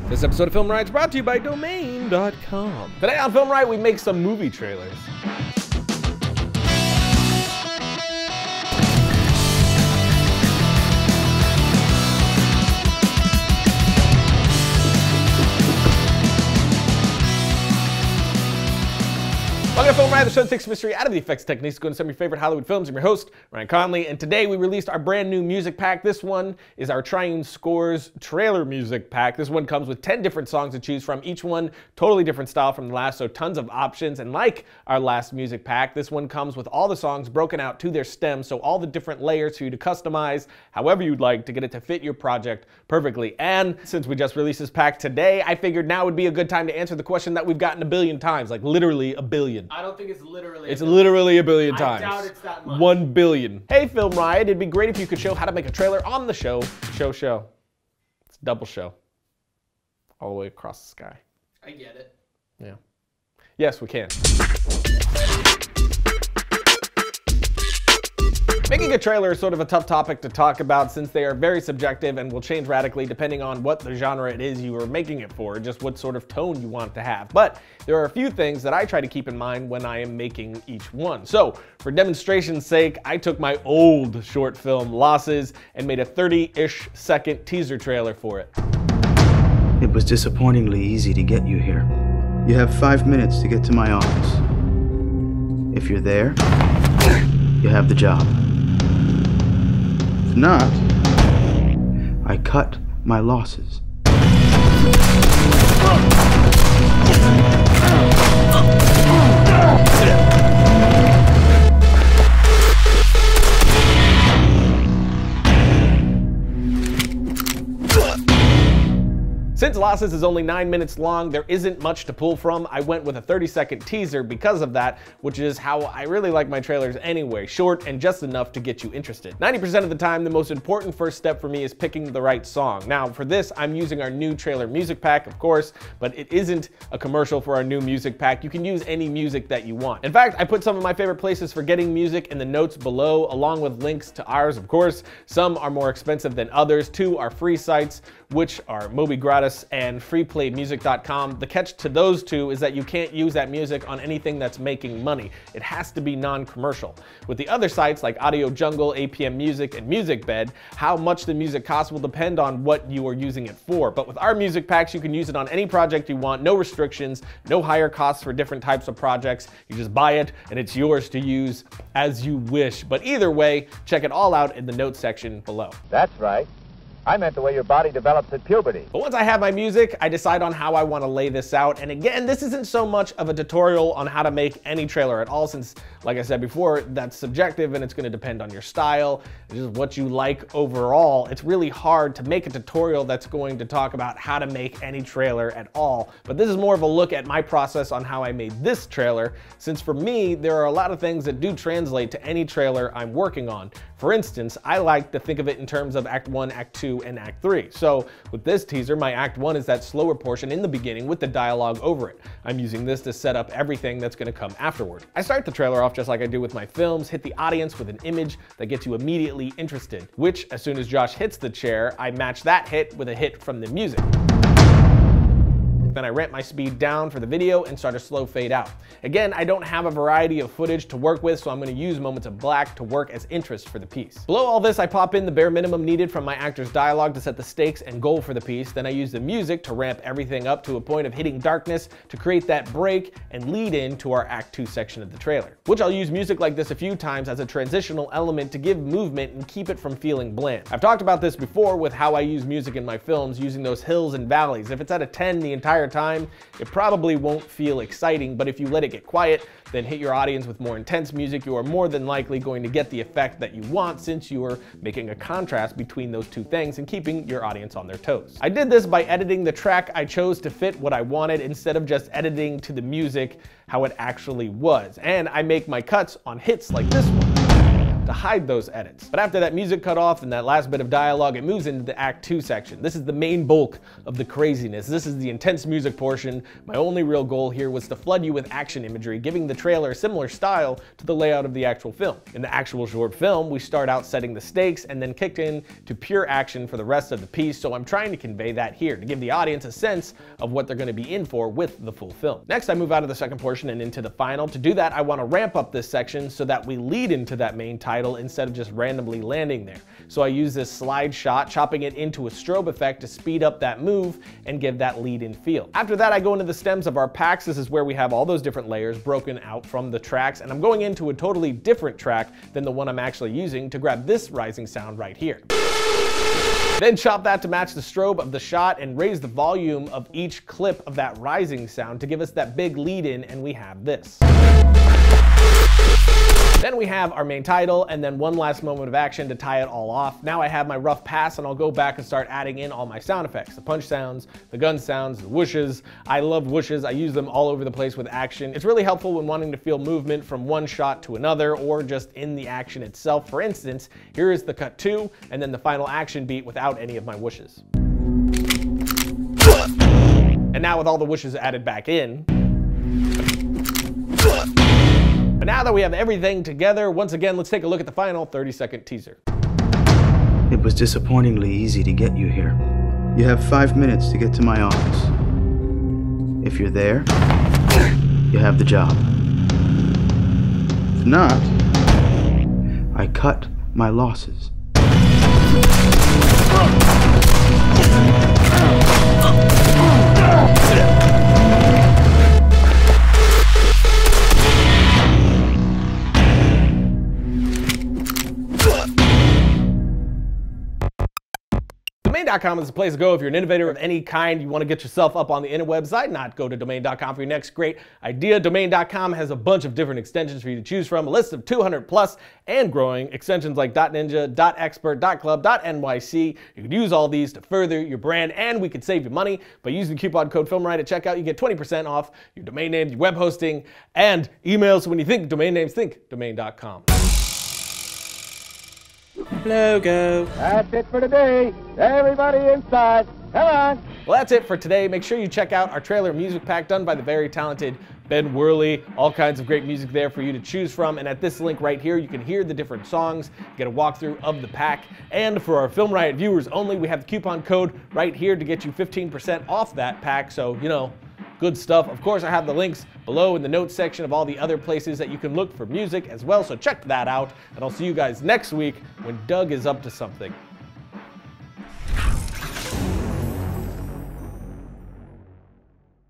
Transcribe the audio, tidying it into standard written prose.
This episode of FilmRiot is brought to you by Domain.com. Today on FilmRiot, we make some movie trailers. Welcome to FilmRiot, the show that takes mystery out of the effects techniques to go into some of your favorite Hollywood films. I'm your host, Ryan Conley, and today we released our brand new music pack. This one is our Triune Scores trailer music pack. This one comes with 10 different songs to choose from, each one totally different style from the last, so tons of options. And like our last music pack, this one comes with all the songs broken out to their stems, so all the different layers for you to customize however you'd like to get it to fit your project perfectly. And since we just released this pack today, I figured now would be a good time to answer the question that we've gotten a billion times, like literally a billion. I don't think it's literally. It's literally a billion times. I doubt it's that much. 1 billion. Hey, FilmRiot, it'd be great if you could show how to make a trailer on the show. Show. It's double show. All the way across the sky. I get it. Yeah. Yes, we can. Making a trailer is sort of a tough topic to talk about since they are very subjective and will change radically depending on what the genre it is you are making it for, just what sort of tone you want it to have. But there are a few things that I try to keep in mind when I am making each one. So for demonstration's sake, I took my old short film Losses and made a 30-ish second teaser trailer for it. It was disappointingly easy to get you here. You have 5 minutes to get to my office. If you're there, you have the job. If not, I cut my losses. Since Losses is only 9 minutes long, there isn't much to pull from. I went with a 30-second teaser because of that, which is how I really like my trailers anyway, short and just enough to get you interested. 90% of the time, the most important first step for me is picking the right song. Now, for this, I'm using our new trailer music pack, of course, but it isn't a commercial for our new music pack. You can use any music that you want. In fact, I put some of my favorite places for getting music in the notes below, along with links to ours, of course. Some are more expensive than others. 2 are free sites, which are Moby Gratis and freeplaymusic.com. The catch to those 2 is that you can't use that music on anything that's making money. It has to be non-commercial. With the other sites like Audio Jungle, APM Music, and MusicBed, how much the music costs will depend on what you are using it for. But with our music packs, you can use it on any project you want, no restrictions, no higher costs for different types of projects. You just buy it and it's yours to use as you wish. But either way, check it all out in the notes section below. That's right. I meant the way your body develops at puberty. But once I have my music, I decide on how I want to lay this out. And again, this isn't so much of a tutorial on how to make any trailer at all, since, like I said before, that's subjective and it's going to depend on your style, just what you like overall. It's really hard to make a tutorial that's going to talk about how to make any trailer at all. But this is more of a look at my process on how I made this trailer, since for me, there are a lot of things that do translate to any trailer I'm working on. For instance, I like to think of it in terms of Act 1, Act 2, and Act 3. So with this teaser, my Act 1 is that slower portion in the beginning with the dialogue over it. I'm using this to set up everything that's going to come afterward. I start the trailer off just like I do with my films, hit the audience with an image that gets you immediately interested, which as soon as Josh hits the chair, I match that hit with a hit from the music. Then I ramp my speed down for the video and start a slow fade out. Again, I don't have a variety of footage to work with, so I'm going to use moments of black to work as interest for the piece. Below all this, I pop in the bare minimum needed from my actor's dialogue to set the stakes and goal for the piece. Then I use the music to ramp everything up to a point of hitting darkness to create that break and lead into our Act 2 section of the trailer, which I'll use music like this a few times as a transitional element to give movement and keep it from feeling bland. I've talked about this before with how I use music in my films, using those hills and valleys. If it's at a 10 the entire time, it probably won't feel exciting, but if you let it get quiet, then hit your audience with more intense music, you are more than likely going to get the effect that you want, since you are making a contrast between those two things and keeping your audience on their toes. I did this by editing the track I chose to fit what I wanted instead of just editing to the music how it actually was, and I make my cuts on hits like this one. to hide those edits. But after that music cut off and that last bit of dialogue, it moves into the Act 2 section. This is the main bulk of the craziness. This is the intense music portion. My only real goal here was to flood you with action imagery, giving the trailer a similar style to the layout of the actual film. In the actual short film, we start out setting the stakes and then kicked in to pure action for the rest of the piece, so I'm trying to convey that here, to give the audience a sense of what they're going to be in for with the full film. Next, I move out of the second portion and into the final. To do that, I want to ramp up this section so that we lead into that main title instead of just randomly landing there. So I use this slide shot, chopping it into a strobe effect to speed up that move and give that lead-in feel. After that, I go into the stems of our packs. This is where we have all those different layers broken out from the tracks, and I'm going into a totally different track than the one I'm actually using to grab this rising sound right here. Then chop that to match the strobe of the shot and raise the volume of each clip of that rising sound to give us that big lead-in, and we have this. Then we have our main title, and then one last moment of action to tie it all off. Now I have my rough pass, and I'll go back and start adding in all my sound effects. The punch sounds, the gun sounds, the whooshes. I love whooshes. I use them all over the place with action. It's really helpful when wanting to feel movement from one shot to another, or just in the action itself. For instance, here is the cut 2, and then the final action beat without any of my whooshes. And now with all the whooshes added back in. But now that we have everything together, once again, let's take a look at the final 30-second teaser. It was disappointingly easy to get you here. You have 5 minutes to get to my office. If you're there, you have the job. If not, I cut my losses. Domain.com is the place to go if you're an innovator of any kind. You want to get yourself up on the interwebs. I'd not go to Domain.com for your next great idea. Domain.com has a bunch of different extensions for you to choose from, a list of 200 plus and growing extensions like .ninja, .expert, .club, .nyc. You could use all these to further your brand, and we could save you money by using the coupon code FilmRiot at checkout. You get 20% off your domain name, your web hosting, and emails. So when you think domain names, think Domain.com. Logo. That's it for today. Everybody inside. Come on. Well, that's it for today. Make sure you check out our trailer music pack done by the very talented Ben Worley. All kinds of great music there for you to choose from. And at this link right here, you can hear the different songs, get a walkthrough of the pack. And for our FilmRiot viewers only, we have the coupon code right here to get you 15% off that pack. So, you know, good stuff. Of course, I have the links below in the notes section of all the other places that you can look for music as well, so check that out, and I'll see you guys next week when Doug is up to something.